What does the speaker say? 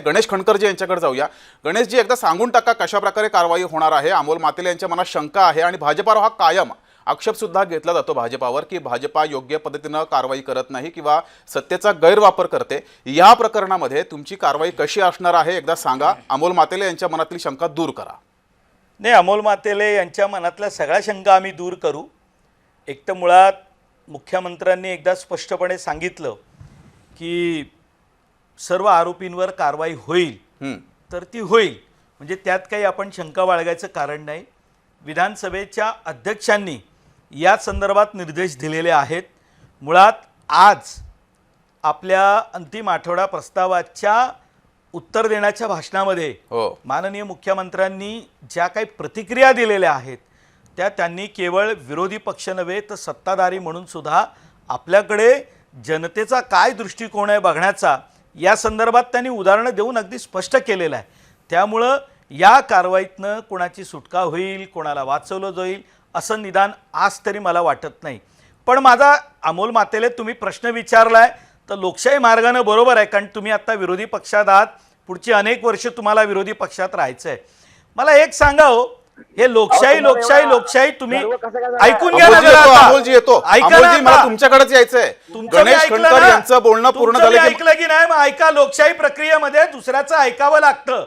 गणेश खंडकरजी यांच्याकडे जाऊया। गणेशजी, एकदा सांगून टाका कशा प्रकारे कारवाई होणार आहे। अमोल मातेले यांच्या मनात शंका आहे आणि भाजपावर हा कायम आक्षेप सुद्धा घेतला जातो भाजपावर की भाजपा योग्य पद्धतीने कारवाई करत नाही किंवा सत्तेचा गैरवापर करते। या प्रकरणामध्ये तुमची कारवाई कशी असणार आहे एकदा सांगा। अमोल मातेले यांच्या मनातली शंका दूर करा। नाही, अमोल मातेले यांच्या मनातल्या सगळ्या शंका आम्ही दूर करू। एक तर मुळात मुख्यमंत्र्यांनी एकदा स्पष्टपणे सांगितलं की सर्व आरोपींवर कारवाई होईल तर ती होईल, म्हणजे त्यात काही आपण शंका बाळगायचं कारण नाही। विधानसभेच्या अध्यक्षांनी या संदर्भात निर्देश दिलेले आहेत। मुळात आज आपल्या अंतिम आठवडा प्रस्तावाच्या उत्तर देण्याच्या भाषणामध्ये माननीय मुख्यमंत्र्यांनी ज्या काही प्रतिक्रिया दिलेल्या आहेत त्या त्यांनी केवळ विरोधी पक्ष नव्हे तर सत्ताधारी म्हणून सुद्धा आपल्याकडे जनतेचा काय दृष्टिकोन आहे बघण्याचा या संदर्भात त्यांनी उदाहरणं देऊन अगदी स्पष्ट केलेलं आहे। त्यामुळं या कारवाईतनं कोणाची सुटका होईल, कोणाला वाचवलं जाईल असं निदान आज तरी मला वाटत नाही। पण माझा अमोल मातेले तुम्ही प्रश्न विचारलाय तर लोकशाही मार्गाने बरोबर आहे, कारण तुम्ही आता विरोधी पक्षात आहात, पुढची अनेक वर्ष तुम्हाला विरोधी पक्षात राहायचं आहे। मला एक सांगा हो, हे लोकशाही लोकशाही लोकशाही तुम्ही ऐकून घ्या ना जरा आता। अमोलजी येतो, अमोलजी मला तुमच्याकडेच यायचंय। गणेश खंडकर यांचं बोलणं पूर्ण झालं की ऐकलं की नाही? मग ऐका, लोकशाही प्रक्रियेमध्ये दुसऱ्याचं ऐकावं लागतं,